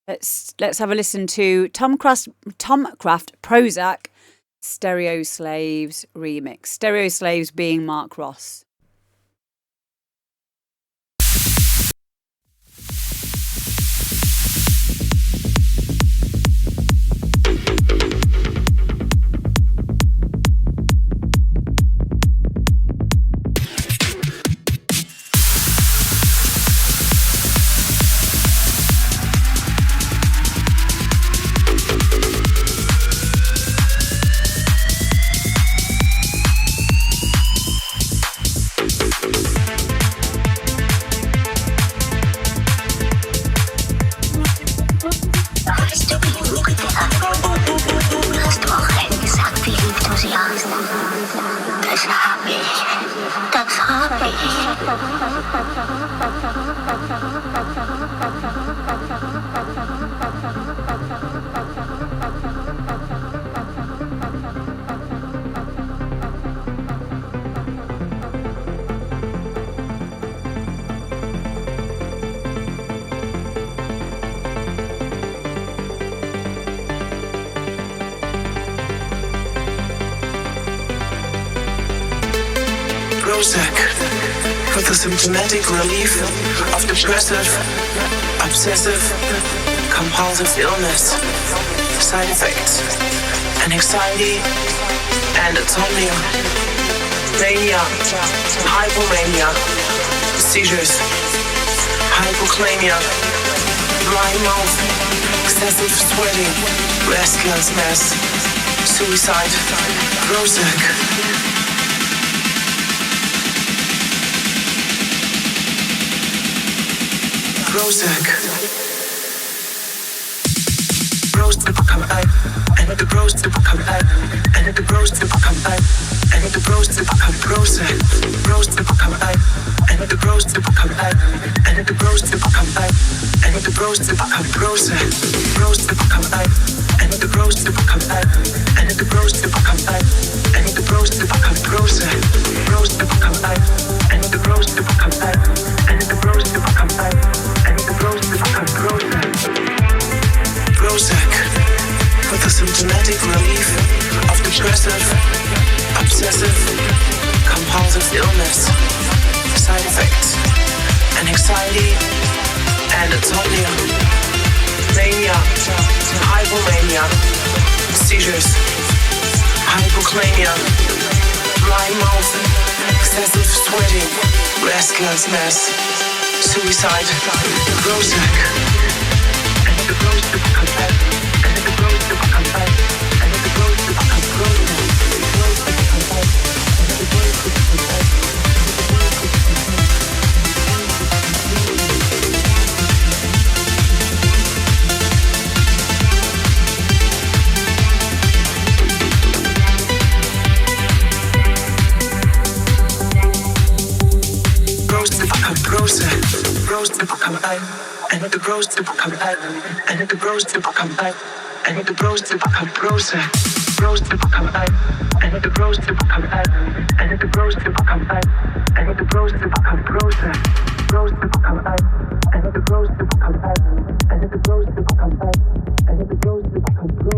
Let's have a listen to Tomcraft Prozac Stereo Slaves remix. Stereo Slaves being Mark Ross. Prozac for the symptomatic relief of depressive, obsessive, compulsive illness, side effects, and anxiety and insomnia, mania, hypomania, seizures, hypokalemia, dry mouth, excessive sweating, restlessness, suicide. Prozac. Prozac. Prozac come out, and the Prozac come out, and the Prozac come out, and the Prozac come Prozac. Prozac come out, and the Prozac come out, and the Prozac come out, and the Prozac come Prozac. Prozac come out, and the Prozac come out, and the Prozac come out, and the Prozac come Prozac. Prozac come out, and the Prozac come out, and the Prozac come out. Prozac for the symptomatic relief of depressive, obsessive, compulsive illness, side effects, and anxiety and insomnia, mania, hypomania, seizures, hypokalemia, dry mouth, excessive sweating, restlessness, suicide. Prozac. And the Prozac come back, and the Prozac come back, and the Prozac come Prozac. Prozac come back, and the Prozac come back. Prozac, Prozac come out, and the Prozac come out, and the Prozac come out, and the Prozac come Prozac. Prozac come out, and the Prozac come out, and the Prozac come out, and the Prozac come Prozac. Prozac come out, and the Prozac come out, and the Prozac come out, and the Prozac come Prozac. Prozac come out, and the Prozac come out.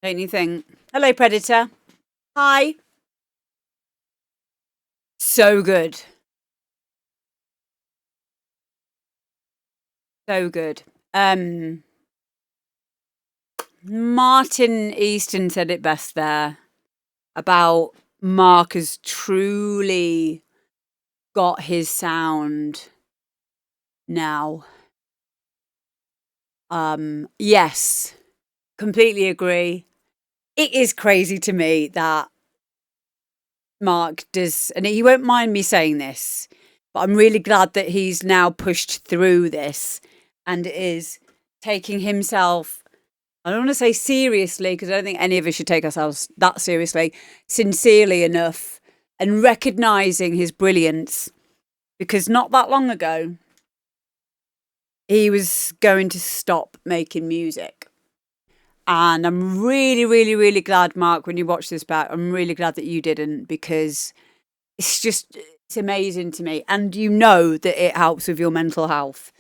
Don't you think? Hello, Predator. Hi. So good. So good. Martin Easton said it best there about Mark has truly got his sound now. Yes, completely agree. It is crazy to me that Mark does, and he won't mind me saying this, but I'm really glad that he's now pushed through this and is taking himself, I don't want to say seriously, because I don't think any of us should take ourselves that seriously, sincerely enough, and recognising his brilliance. Because not that long ago, he was going to stop making music. And I'm really, really, really glad, Mark, when you watch this back, I'm really glad that you didn't, because it's amazing to me. And you know that it helps with your mental health.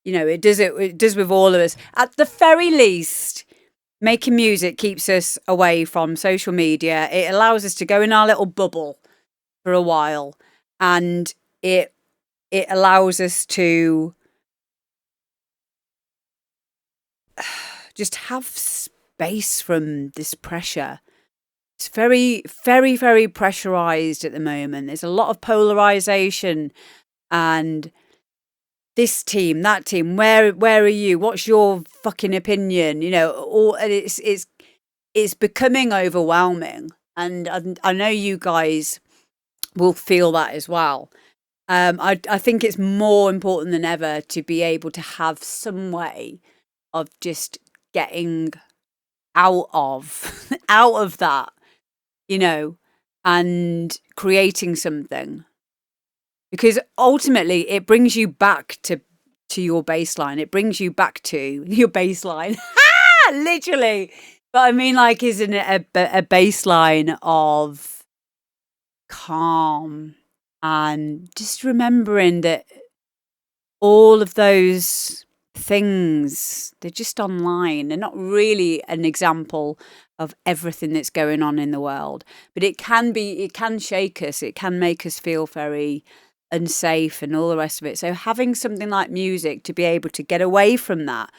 You know, it does with all of us. At the very least, making music keeps us away from social media. It allows us to go in our little bubble for a while. And it allows us to just have space from this pressure. It's very, very, very pressurized at the moment. There's a lot of polarization, and this team, that team, where are you? What's your fucking opinion? You know, and it's becoming overwhelming, and I know you guys will feel that as well. I think it's more important than ever to be able to have some way of just getting out of that, you know, and creating something, because ultimately it brings you back to your baseline. It brings you back to your baseline, literally. But I mean, like, isn't it a baseline of calm and just remembering that all of those things, they're just online. They're not really an example of everything that's going on in the world, but it can shake us. It can make us feel very unsafe and all the rest of it. So having something like music to be able to get away from that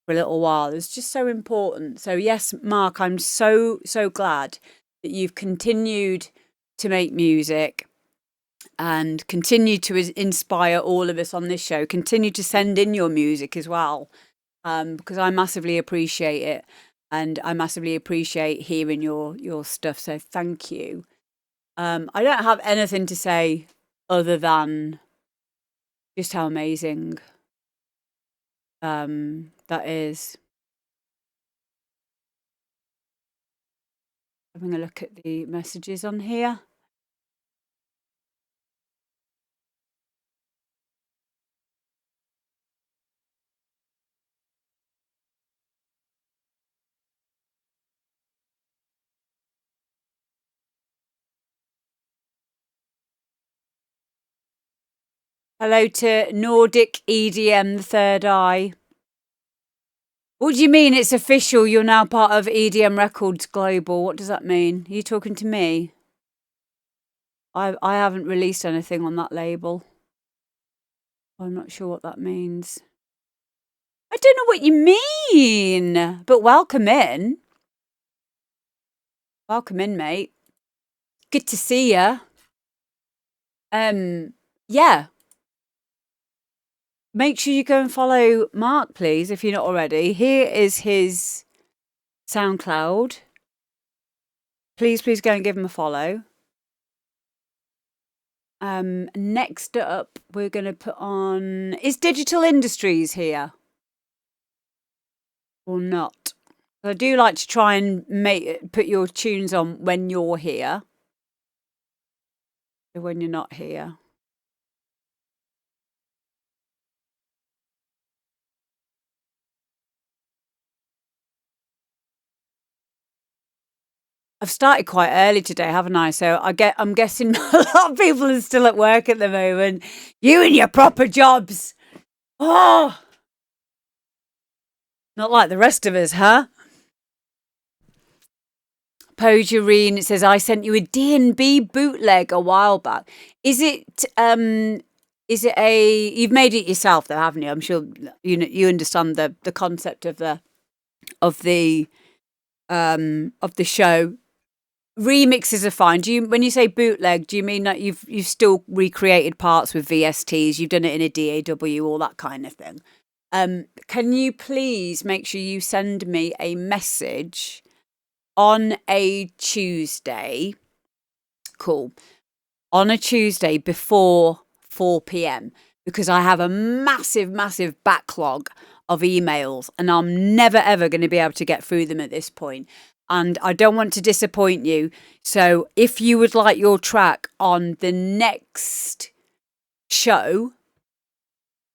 for a little while is just so important. So yes, Mark, I'm so glad that you've continued to make music and continue to inspire all of us on this show. Continue to send in your music as well, because I massively appreciate it, and I massively appreciate hearing your stuff. So thank you. I don't have anything to say other than just how amazing that is. Having a look at the messages on here. Hello to Nordic EDM, the Third Eye. What do you mean it's official? You're now part of EDM Records Global. What does that mean? Are you talking to me? I haven't released anything on that label. I'm not sure what that means. I don't know what you mean, but welcome in. Welcome in, mate. Good to see you. Yeah. Make sure you go and follow Mark, please, if you're not already. Here is his SoundCloud. Please go and give him a follow. Next up, we're going to put on... Is Digital Industries here? Or not? I do like to try and put your tunes on when you're here. So when you're not here. I've started quite early today, haven't I? So I'm guessing a lot of people are still at work at the moment. You and your proper jobs. Oh, not like the rest of us, huh? Pojerine, it says, I sent you a D&B bootleg a while back. Is it you've made it yourself though, haven't you? I'm sure you understand the concept of the show. Remixes are fine. When you say bootleg, do you mean that you've still recreated parts with VSTs? You've done it in a DAW, all that kind of thing. Can you please make sure you send me a message on a Tuesday call on a Tuesday before 4 p.m. because I have a massive backlog of emails and I'm never ever going to be able to get through them at this point. And I don't want to disappoint you. So if you would like your track on the next show,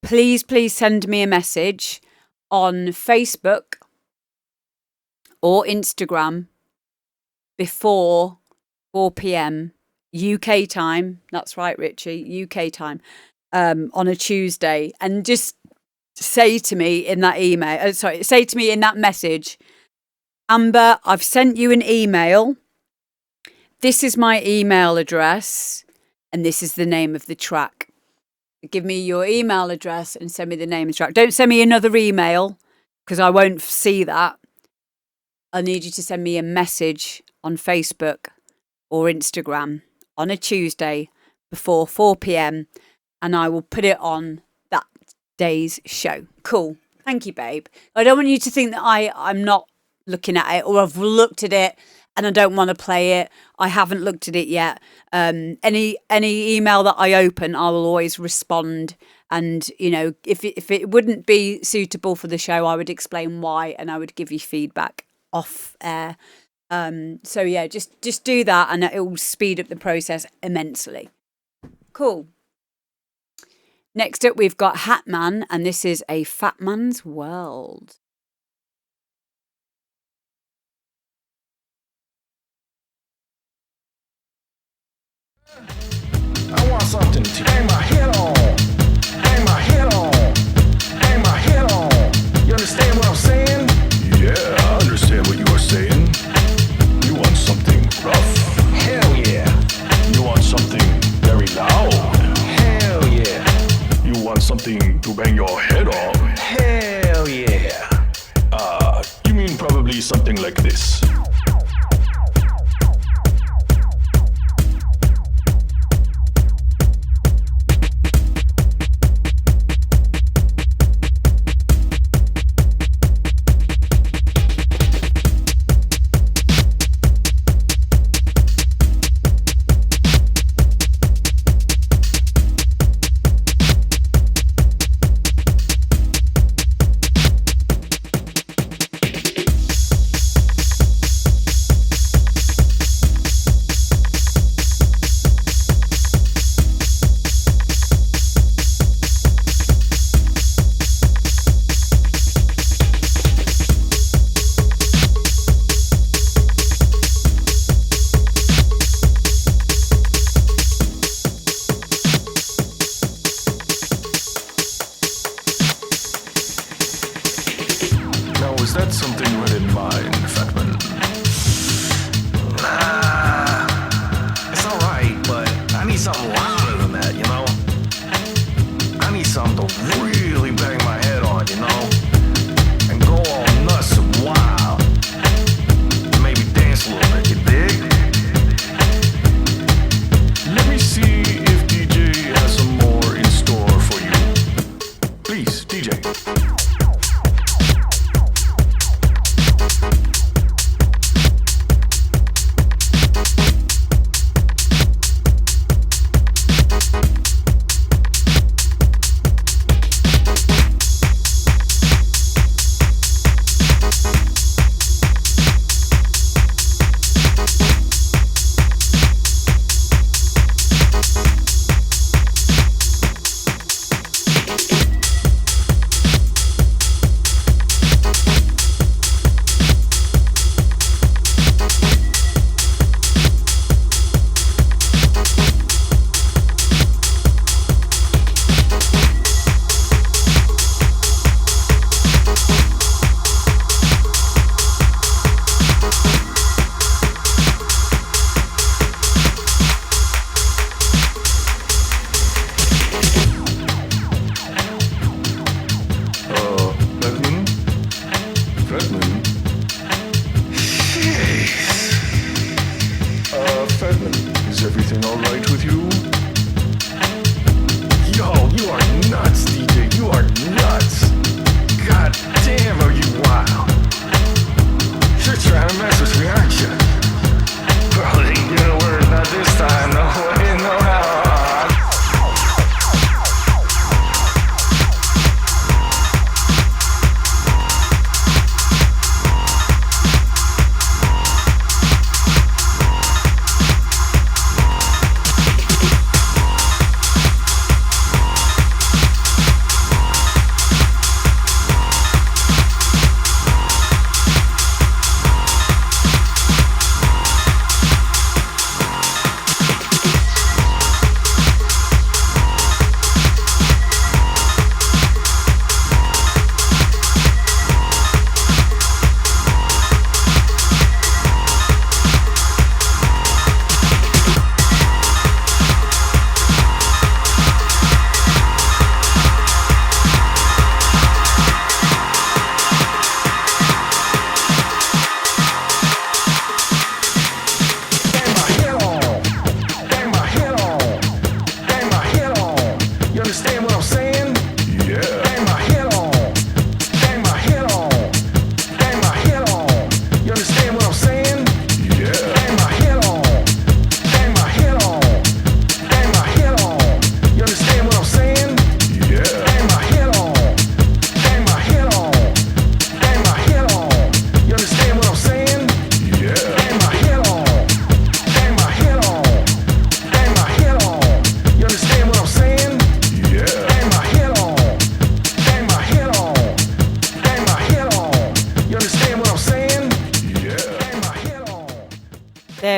please send me a message on Facebook or Instagram before 4 p.m. UK time. That's right, Richie, UK time, on a Tuesday. And just say to me in that say to me in that message, Amber, I've sent you an email. This is my email address, and this is the name of the track. Give me your email address and send me the name of the track. Don't send me another email because I won't see that. I need you to send me a message on Facebook or Instagram on a Tuesday before 4 p.m. and I will put it on that day's show. Cool. Thank you, babe. I don't want you to think that I'm not looking at it or I've looked at it and I don't want to play it. I haven't looked at it yet. Any email that I open, I will always respond. And, you know, if it wouldn't be suitable for the show, I would explain why and I would give you feedback off air. So yeah, just do that and it will speed up the process immensely. Cool. Next up, we've got Hatmn, and this is a Fatmn's World. I want something to bang my head on. Bang my head on. Bang my head on. You understand what I'm saying? Yeah, I understand what you are saying. You want something rough. Hell yeah. You want something very loud. Hell yeah. You want something to bang your head on. Hell yeah. You mean probably something like this.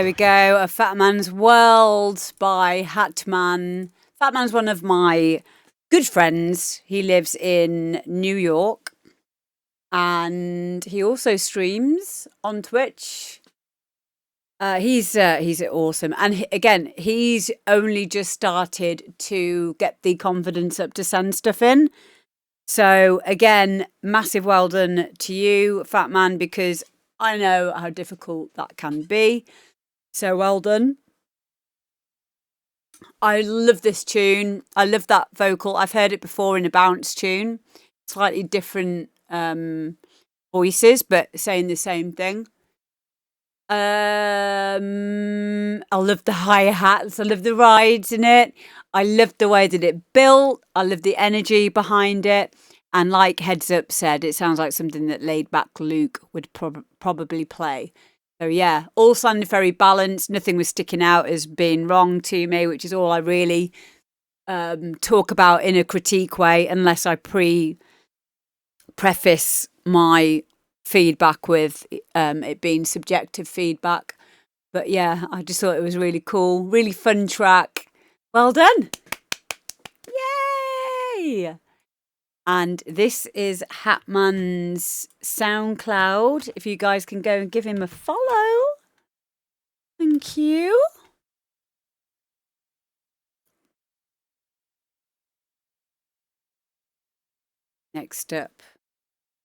we go. A Fat Man's World by Hatmn. Fat Man's one of my good friends. He lives in New York and he also streams on Twitch. He's awesome. And again, he's only just started to get the confidence up to send stuff in. So again, massive well done to you, Fat Man, because I know how difficult that can be. So well done. I love this tune. I love that vocal. I've heard it before in a bounce tune. Slightly different voices, but saying the same thing. I love the hi-hats. I love the rides in it. I love the way that it built. I love the energy behind it. And like Heads Up said, it sounds like something that laid back Luke would probably play. So yeah, all sounded very balanced. Nothing was sticking out as being wrong to me, which is all I really talk about in a critique way, unless I preface my feedback with it being subjective feedback. But yeah, I just thought it was really cool, really fun track. Well done. Yay! And this is Hatmn's SoundCloud. If you guys can go and give him a follow. Thank you. Next up,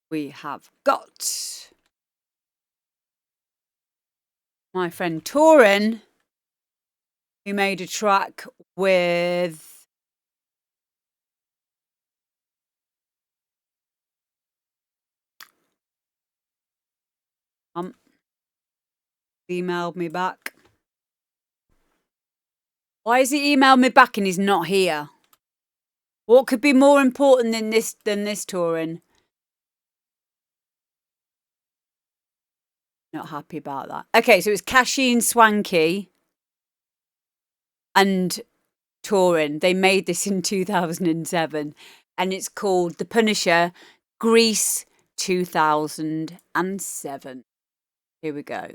we have got my friend Torin, who made a track with emailed me back. Why has he emailed me back and he's not here? What could be more important than this, Torin? Not happy about that. Okay, so it's Cashin Swanky and Torin. They made this in 2007 and it's called The Punisher Grease 2007. Here we go.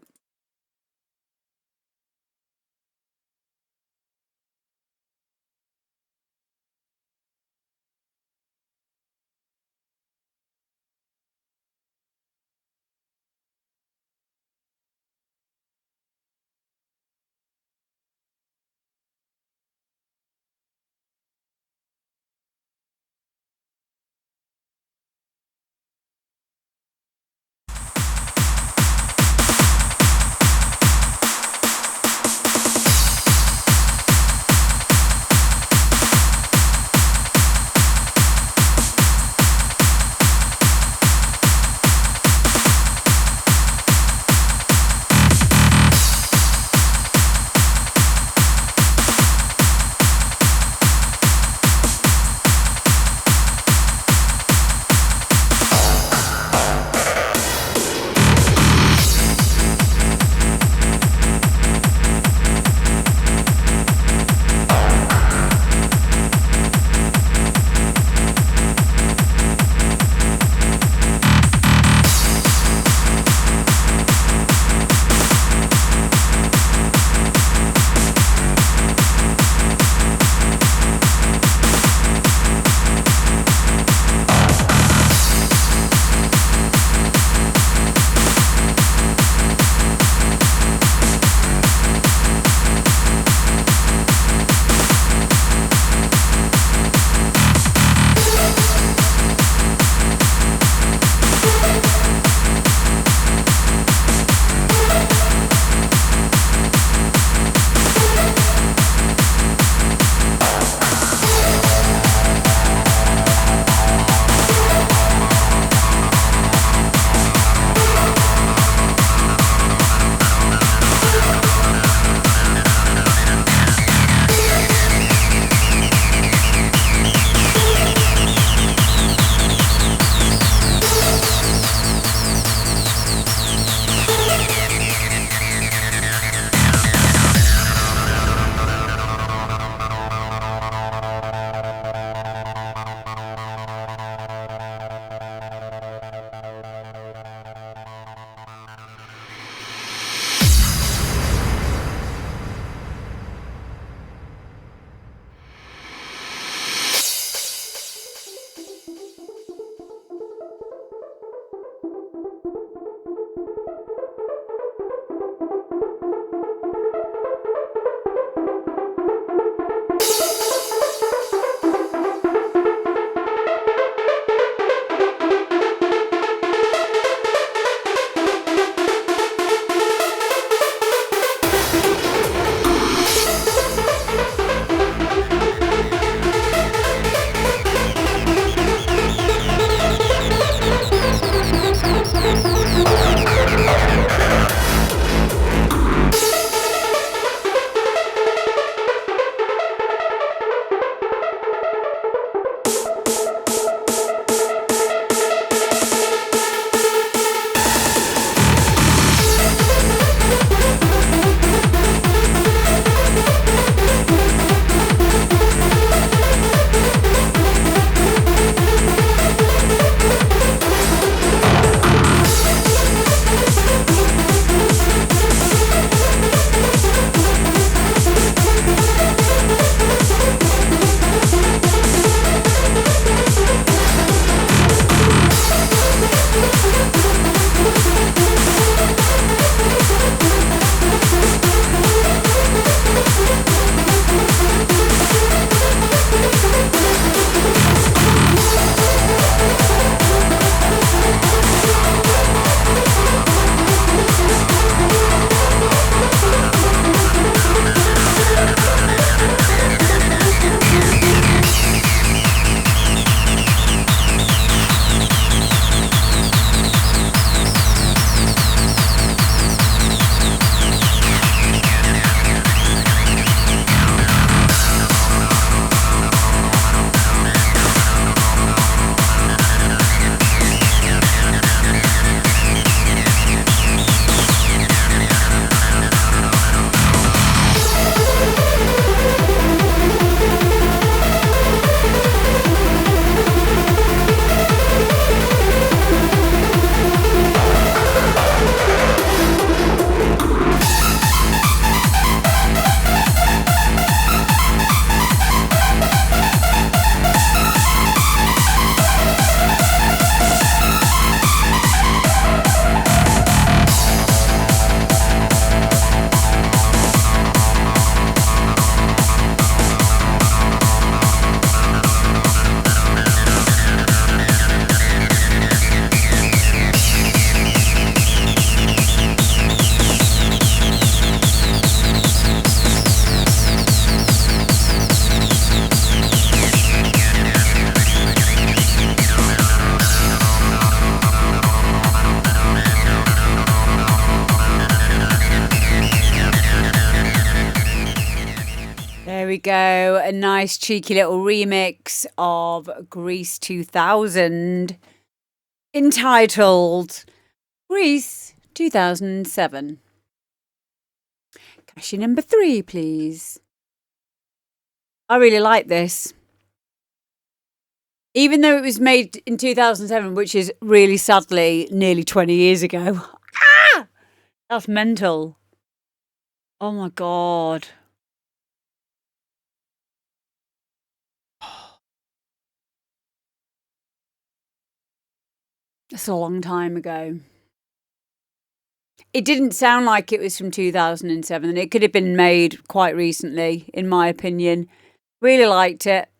we go. A nice cheeky little remix of Grease 2000 entitled Grease 2007. Question number 3, please. I really like this. Even though it was made in 2007, which is really sadly nearly 20 years ago. Ah! That's mental. Oh my God. That's a long time ago. It didn't sound like it was from 2007, and it could have been made quite recently, in my opinion. Really liked it.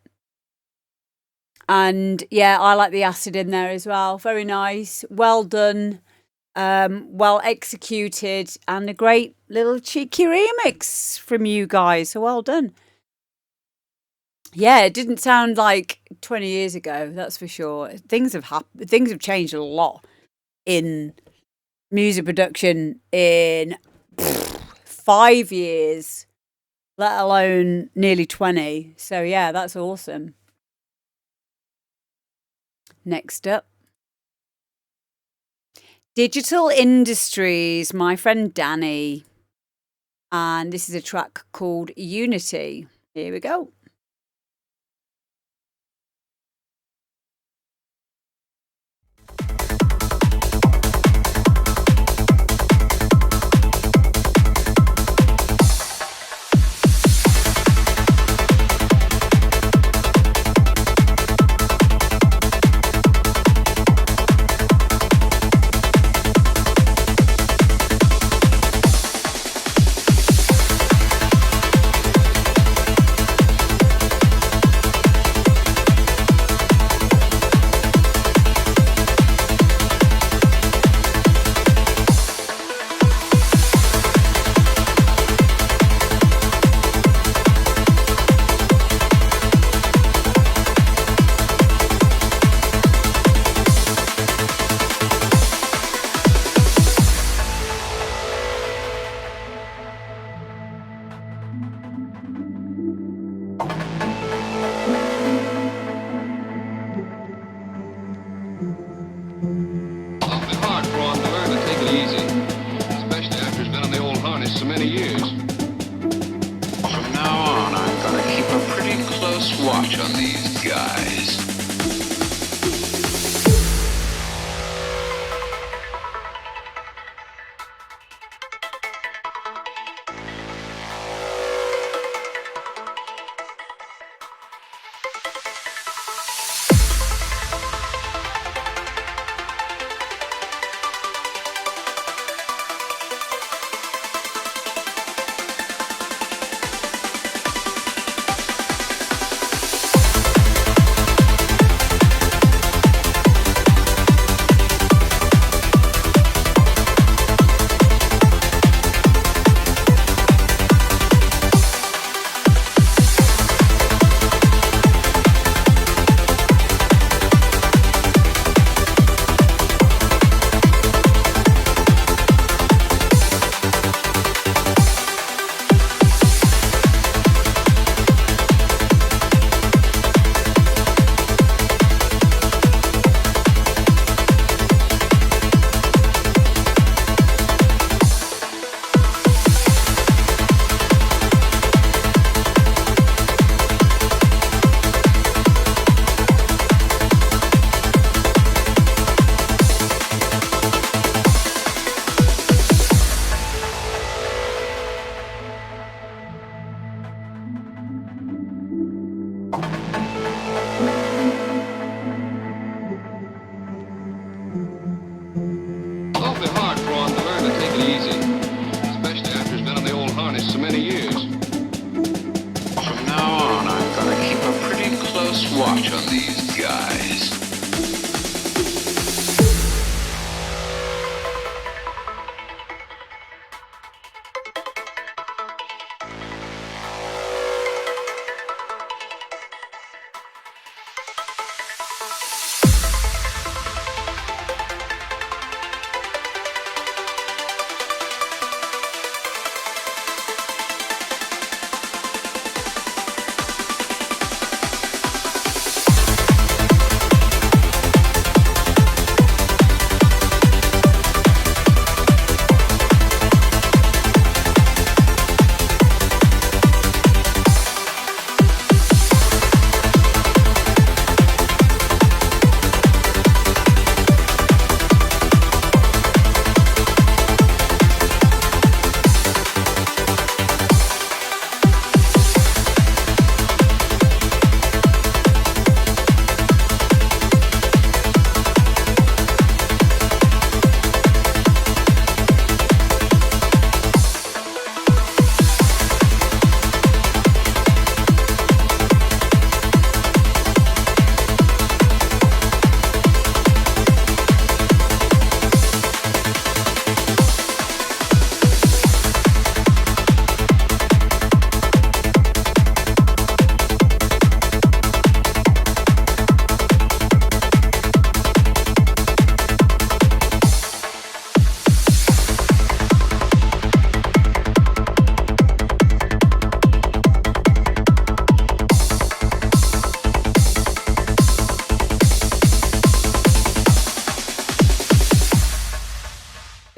And yeah, I like the acid in there as well. Very nice. Well done. Well executed. And a great little cheeky remix from you guys. So well done. Yeah, it didn't sound like 20 years ago, that's for sure. Things have changed a lot in music production in 5 years, let alone nearly 20. So yeah, that's awesome. Next up, Digital Industries, my friend Danny. And this is a track called Unity. Here we go.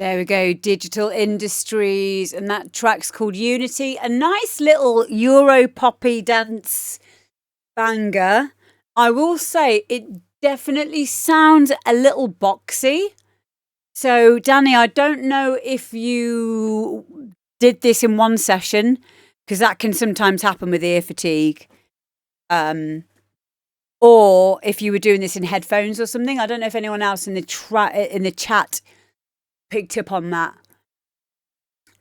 There we go, Digital Industries, and that track's called Unity. A nice little Euro poppy dance banger. I will say it definitely sounds a little boxy. So, Danny, I don't know if you did this in one session, because that can sometimes happen with ear fatigue. Or if you were doing this in headphones or something. I don't know if anyone else in the chat picked up on that.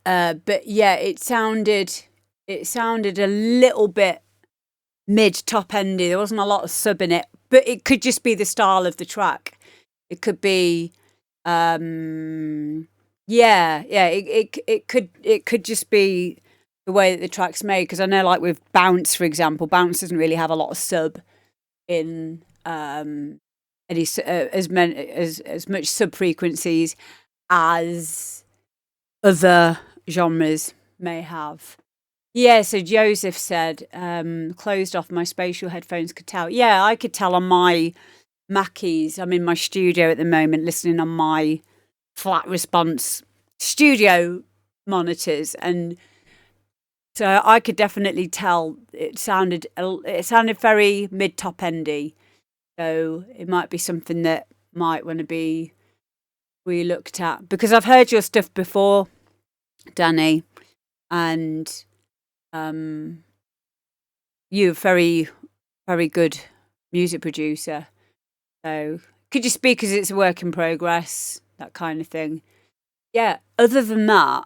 But yeah, it sounded a little bit mid top endy. There wasn't a lot of sub in it, but it could just be the style of the track. It could be it could just be the way that the track's made, because I know, like with Bounce, for example, Bounce doesn't really have a lot of sub in any as much sub frequencies as other genres may have. Yeah, so Joseph said, closed off my spatial headphones, could tell. Yeah, I could tell on my Mackies. I'm in my studio at the moment listening on my flat response studio monitors, and so I could definitely tell it sounded very mid top endy. So it might be something that might want to be re-looked at, because I've heard your stuff before, Danny, and you're a very, very good music producer. So could you speak as it's a work in progress, that kind of thing? Yeah, other than that,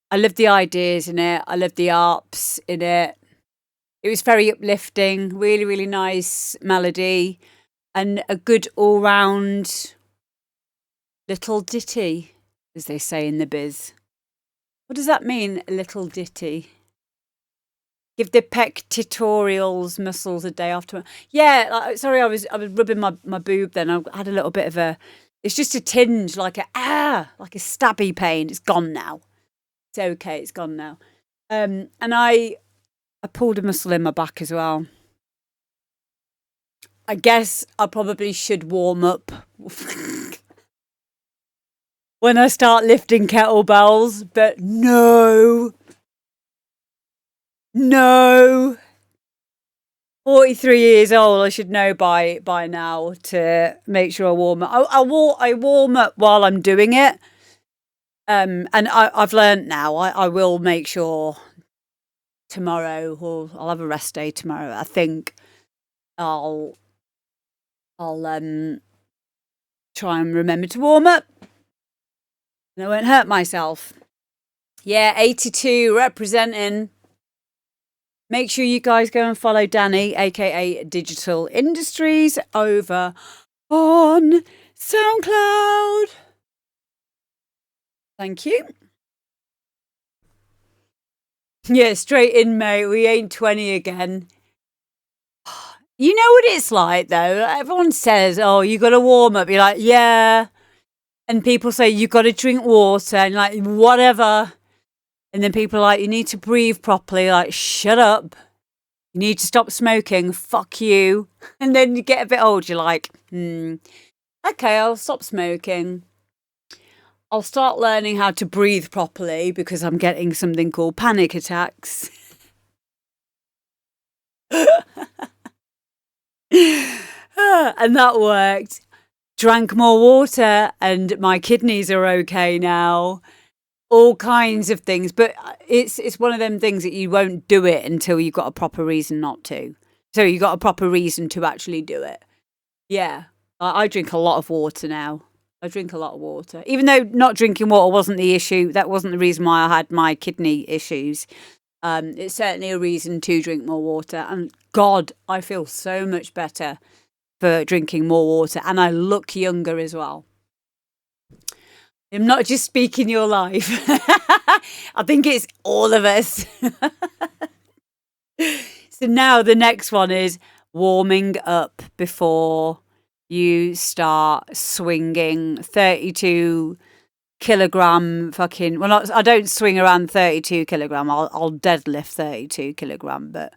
I love the ideas in it. I love the arps in it. It was very uplifting, really, really nice melody, and a good all-round little ditty, as they say in the biz. What does that mean, a little ditty? Give the pectorals muscles a day after. Yeah, sorry, I was rubbing my boob then. I had a little bit of a... It's just a tinge, like a stabby pain. It's gone now. It's okay, it's gone now. And I pulled a muscle in my back as well. I guess I probably should warm up when I start lifting kettlebells, but no. 43 years old, I should know by now to make sure I warm up. I warm up while I'm doing it. And I've learned now. I will make sure tomorrow, or I'll have a rest day tomorrow. I think I'll try and remember to warm up, and I won't hurt myself. Yeah, 82 representing. Make sure you guys go and follow Danny, aka Digital Industries, over on SoundCloud. Thank you. Yeah, straight in, mate. We ain't 20 again. You know what it's like, though? Everyone says, oh, you got to warm up. You're like, yeah. And people say, you got to drink water. And like, whatever. And then people are like, you need to breathe properly. Like, shut up. You need to stop smoking. Fuck you. And then you get a bit old. You're like, okay, I'll stop smoking. I'll start learning how to breathe properly, because I'm getting something called panic attacks. And that worked. Drank more water and my kidneys are okay now. All kinds of things. But it's one of them things that you won't do it until you've got a proper reason not to. So you've got a proper reason to actually do it. Yeah. I drink a lot of water now. I drink a lot of water. Even though not drinking water wasn't the issue, that wasn't the reason why I had my kidney issues. It's certainly a reason to drink more water. And God, I feel so much better for drinking more water. And I look younger as well. I'm not just speaking your life. I think it's all of us. So now the next one is warming up before you start swinging 32 kilogram fucking... Well, I don't swing around 32 kilogram. I'll deadlift 32 kilogram, but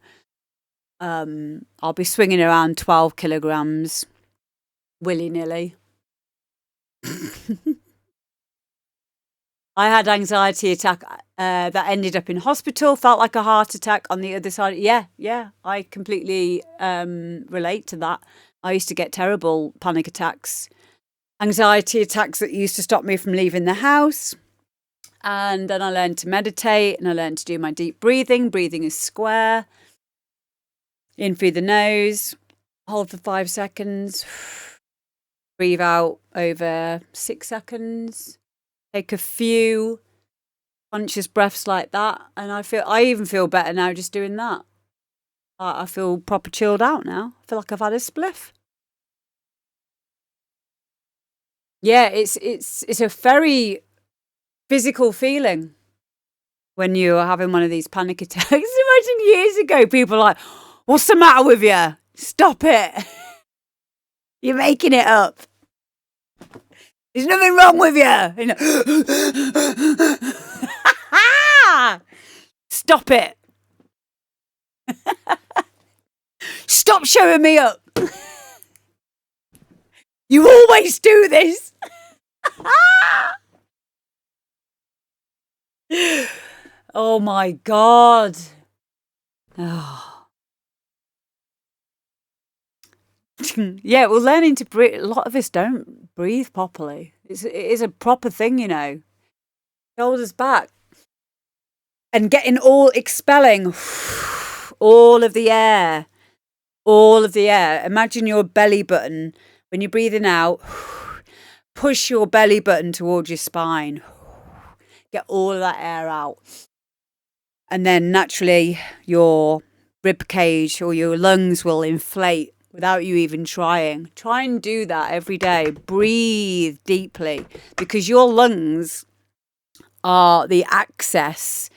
I'll be swinging around 12 kilograms willy-nilly. I had anxiety attack that ended up in hospital, felt like a heart attack on the other side. Yeah, I completely relate to that. I used to get terrible panic attacks, anxiety attacks that used to stop me from leaving the house. And then I learned to meditate and I learned to do my deep breathing. Breathing is square. In through the nose, hold for 5 seconds, breathe out over 6 seconds. Take a few conscious breaths like that, and I even feel better now just doing that. I feel proper chilled out now. I feel like I've had a spliff. Yeah, it's a very physical feeling when you're having one of these panic attacks. Imagine years ago, people are like, "What's the matter with you? Stop it! You're making it up. There's nothing wrong with you." Stop it. Stop showing me up. You always do this. Oh my God. Oh. Yeah, well, learning to breathe. A lot of us don't breathe properly. It is a proper thing, you know. Shoulders back. And expelling all of the air. All of the air. Imagine your belly button. When you're breathing out, push your belly button towards your spine. Get all of that air out. And then naturally your rib cage or your lungs will inflate without you even trying. Try and do that every day. Breathe deeply, because your lungs are the access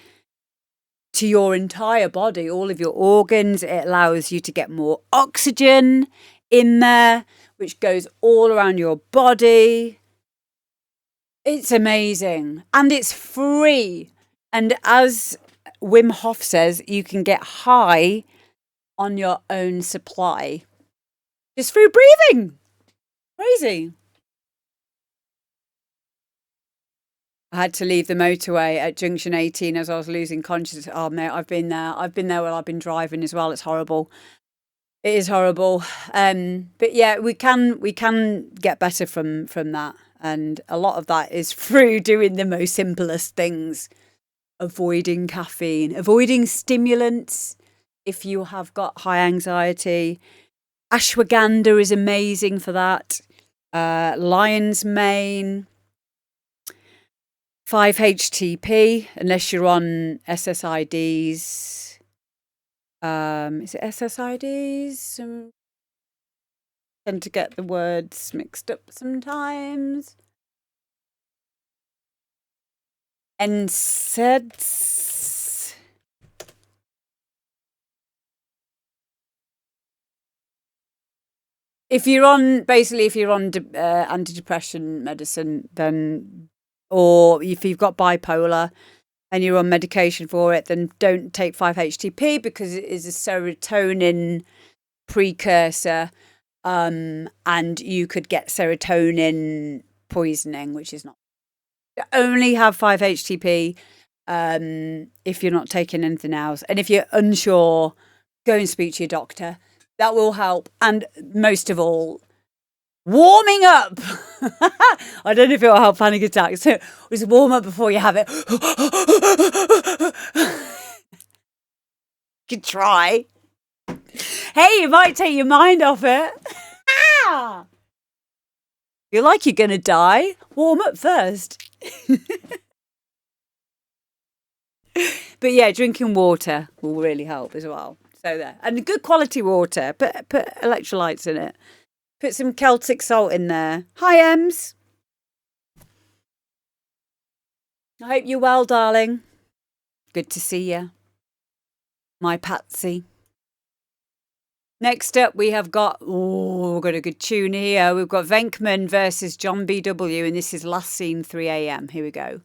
to your entire body, all of your organs. It allows you to get more oxygen in there, which goes all around your body. It's amazing. And it's free. And as Wim Hof says, you can get high on your own supply just through breathing. Crazy. I had to leave the motorway at junction 18 as I was losing consciousness. Oh, mate, I've been there. I've been there while I've been driving as well. It's horrible. It is horrible. But yeah, we can get better from that. And a lot of that is through doing the most simplest things. Avoiding caffeine, avoiding stimulants if you have got high anxiety. Ashwagandha is amazing for that. Lion's mane. 5-HTP, unless you're on SSIDs. Is it SSIDs? Tend to get the words mixed up sometimes. NSAIDs. If you're on antidepressant medicine, then, or if you've got bipolar and you're on medication for it, then don't take 5-HTP because it is a serotonin precursor, and you could get serotonin poisoning, which is not. Only have 5-HTP if you're not taking anything else. And if you're unsure, go and speak to your doctor. That will help. And most of all, warming up. I don't know if it will help panic attacks. So just warm up before you have it. You can try. Hey, it might take your mind off it. Feel like you're going to die? Warm up first. But yeah, drinking water will really help as well. So there. And good quality water. Put electrolytes in it. Put some Celtic salt in there. Hi, Ems. I hope you're well, darling. Good to see you. My Patsy. Next up, we've got a good tune here. We've got Venkman versus John BW, and this is Last Seen 3 a.m. Here we go.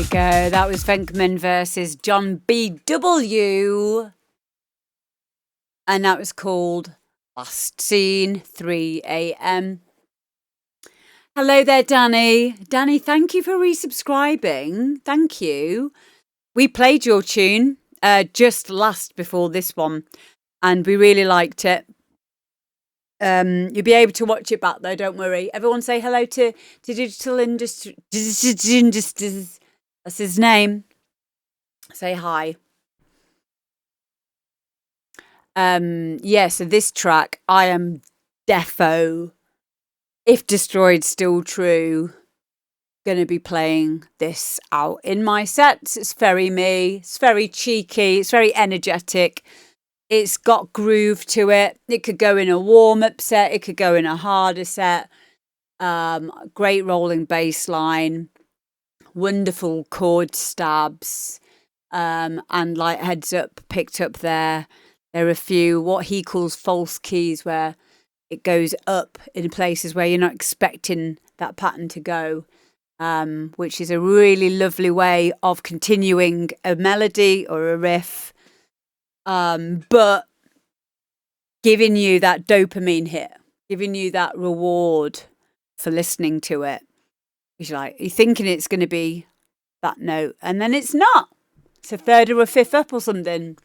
go. That was Venkman versus John B.W. And that was called Last Scene, 3 a.m. Hello there, Danny. Danny, thank you for resubscribing. Thank you. We played your tune just last before this one, and we really liked it. You'll be able to watch it back though, don't worry. Everyone say hello to Digital Industry. That's his name. Say hi. Yeah, so this track, I am defo, if destroyed still true, gonna be playing this out in my sets. It's very me, it's very cheeky, it's very energetic. It's got groove to it. It could go in a warm-up set. It could go in a harder set. Great rolling bass line. Wonderful chord stabs. And like heads up, picked up there. There are a few, what he calls false keys, where it goes up in places where you're not expecting that pattern to go, which is a really lovely way of continuing a melody or a riff. But giving you that dopamine hit, giving you that reward for listening to it. You're thinking it's going to be that note, and then it's not. It's a third or a fifth up or something,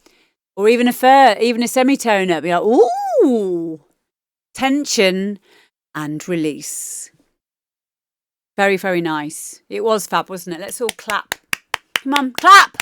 or even a semitone up. You're like, ooh, tension and release. Very, very nice. It was fab, wasn't it? Let's all clap. Come on, clap.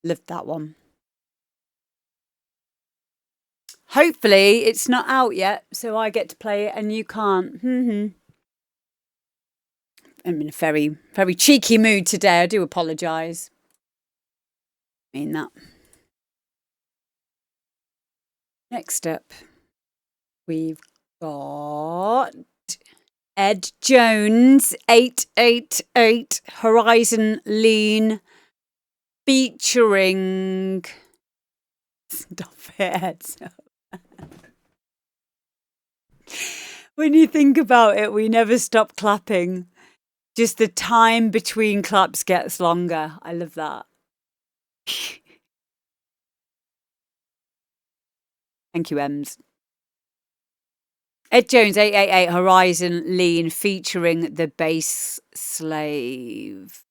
Loved that one. Hopefully it's not out yet, so I get to play it and you can't. I'm in a very, very cheeky mood today. I do apologise. I mean that. Next up, we've got Ed Jones, 888 Horizon Lean, featuring... Stop it. When you think about it, we never stop clapping. Just the time between claps gets longer. I love that. Thank you, Ems. Ed Jones, 888 Horizon Lean, featuring the Bass Slave.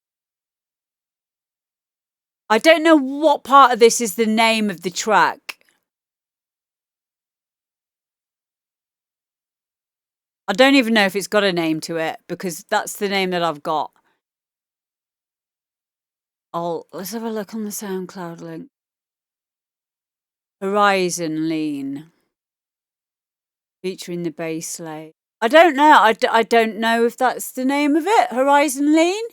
I don't know what part of this is the name of the track. I don't even know if it's got a name to it, because that's the name that I've got. Let's have a look on the SoundCloud link. Horizon Lean, featuring the Bass Slave. I don't know. I don't know if that's the name of it. Horizon Lean?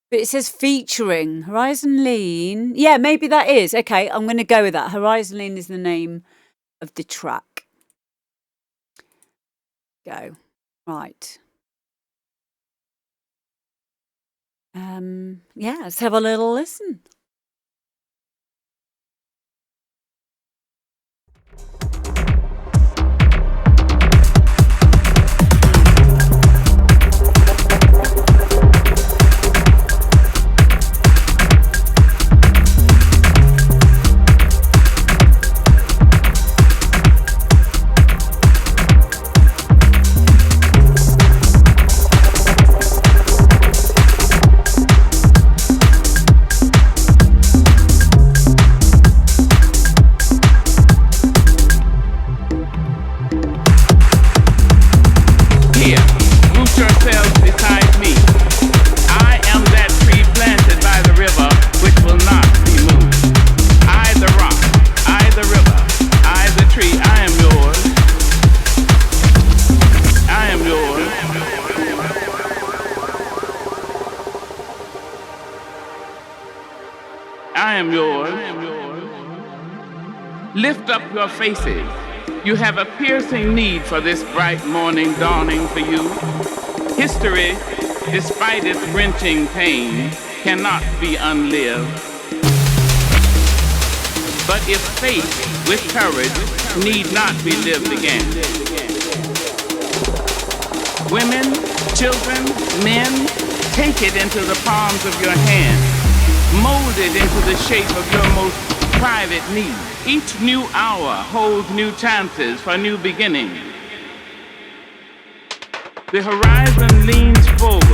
But it says featuring Horizon Lean. Yeah, maybe that is. Okay, I'm going to go with that. Horizon Lean is the name of the track. Go. Right. Yeah, let's have a little listen. Lift up your faces You have a piercing need for this bright morning dawning for you. History, despite its wrenching pain, cannot be unlived. But if faith with courage need not be lived again. Women, children, men, take it into the palms of your hand. Mold it into the shape of your most private need. Each new hour holds new chances for new beginnings. The horizon leans forward,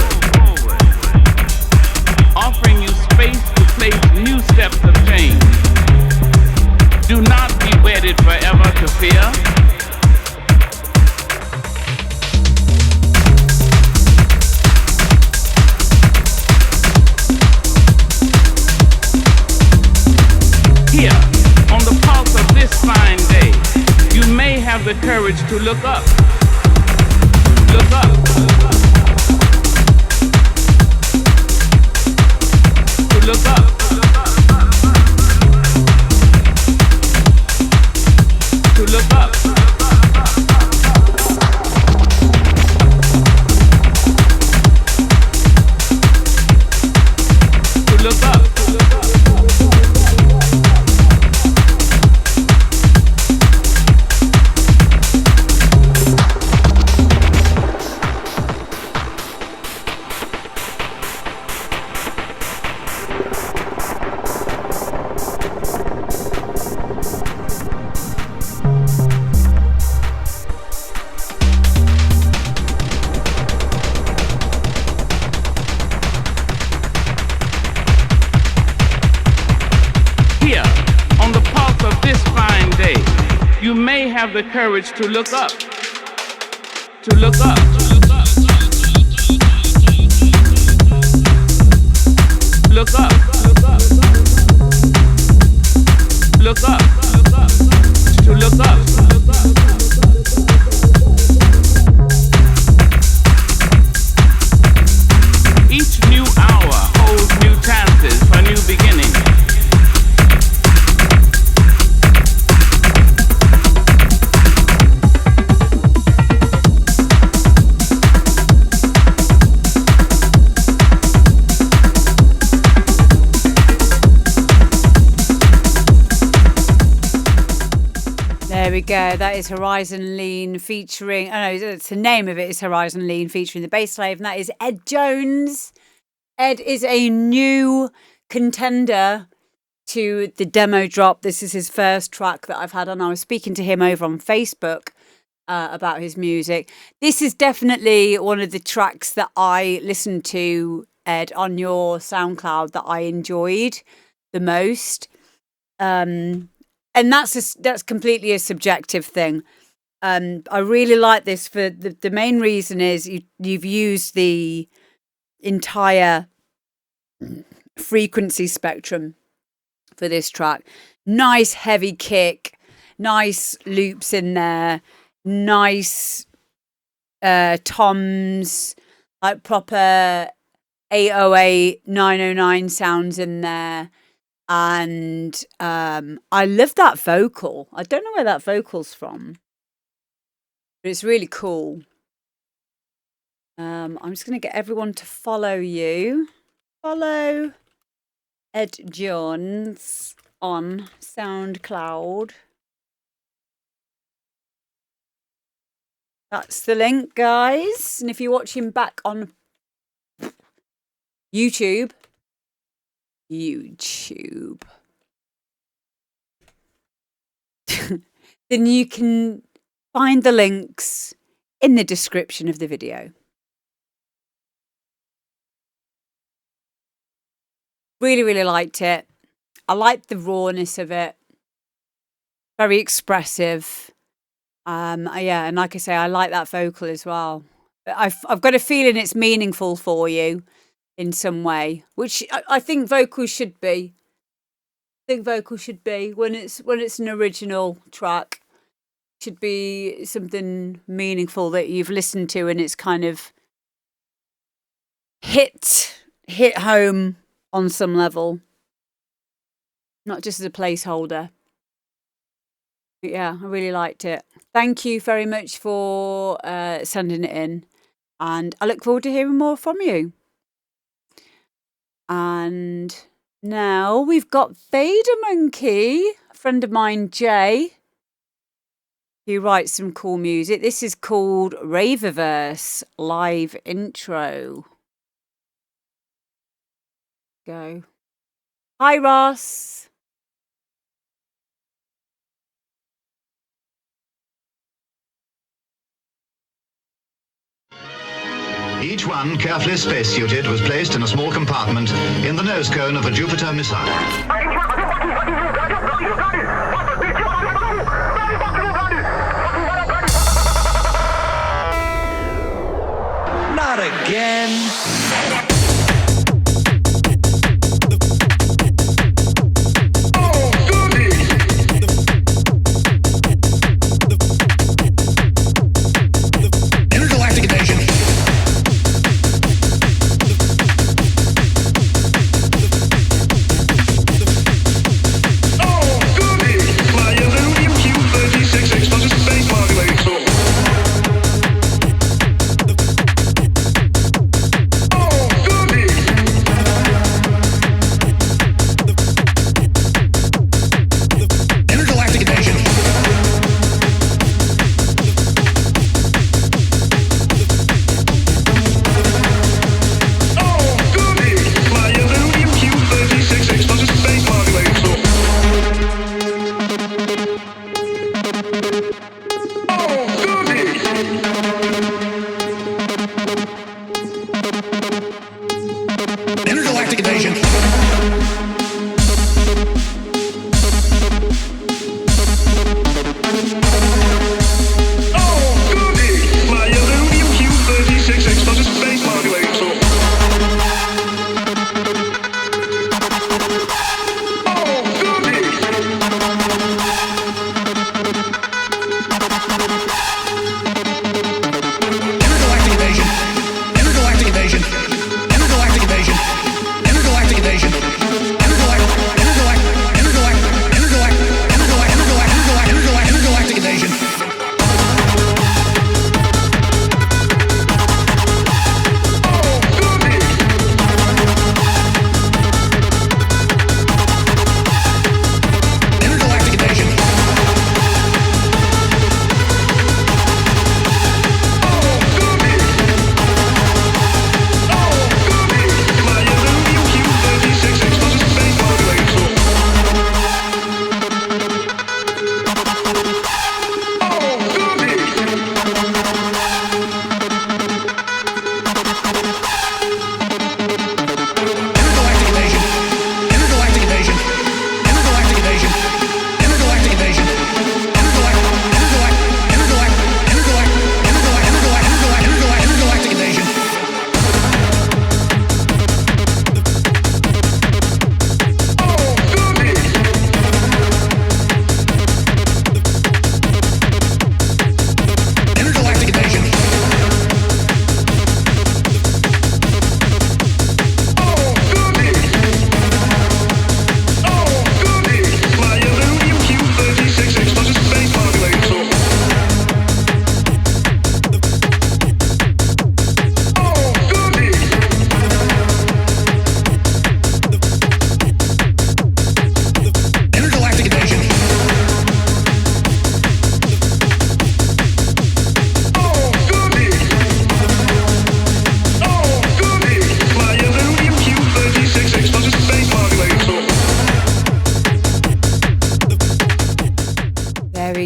offering you space to place new steps of change. Do not be wedded forever to fear. Here, on the pulse of this fine day, you may have the courage to look up. Look up. To look up. To look up. To look up. You may have the courage to look up. To look up. Look up. Look up. To look up. Each new hour holds new chances for new beginnings. There we go. That is Horizon Lean featuring, it's the name of it is Horizon Lean featuring the Bass Slave, and that is Ed Jones. Ed is a new contender to the demo drop. This is his first track that I've had on. I was speaking to him over on Facebook about his music. This is definitely one of the tracks that I listened to, Ed, on your SoundCloud that I enjoyed the most. And that's completely a subjective thing. I really like this for the main reason is you've used the entire frequency spectrum for this track. Nice heavy kick, nice loops in there, nice toms, like proper 808, 909 sounds in there. And I love that vocal. I don't know where that vocal's from, but it's really cool. I'm just going to get everyone to follow you. Follow Ed Jones on SoundCloud. That's the link, guys. And if you're watching back on YouTube, then you can find the links in the description of the video. Really, really liked it. I liked the rawness of it. Very expressive. Yeah, and like I say, I like that vocal as well. I've got a feeling it's meaningful for you in some way, which I think vocals should be. I think vocals should be when it's an original track. Should be something meaningful that you've listened to and it's kind of hit home on some level, not just as a placeholder. I Yeah, I really liked it. Thank you very much for sending it in. And I look forward to hearing more from you. And now we've got VaderMonkey, a friend of mine, Jay, who writes some cool music. This is called Raververse live intro. Go. Hi, Ross. Each one, carefully space-suited, was placed in a small compartment in the nose cone of a Jupiter missile. Not again.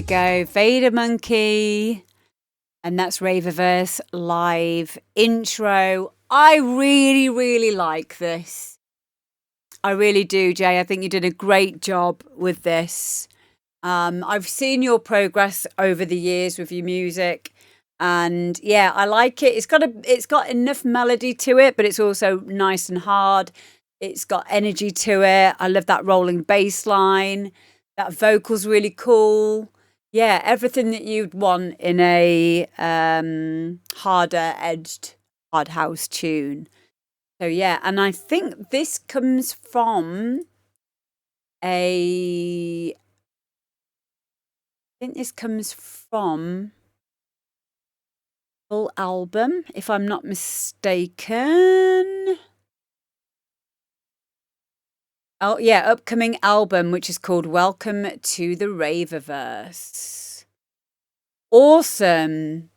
Go, VaderMonkey, and that's Raververse live intro. I really, really like this. I really do, Jay. I think you did a great job with this. I've seen your progress over the years with your music, and yeah, I like it. It's got enough melody to it, but it's also nice and hard. It's got energy to it. I love that rolling bass line. That vocal's really cool. Yeah, everything that you'd want in a harder edged hard house tune. So yeah, and I think this comes from a think this comes from full album, if I'm not mistaken. Oh, yeah, upcoming album, which is called Welcome to the Raververse. Awesome.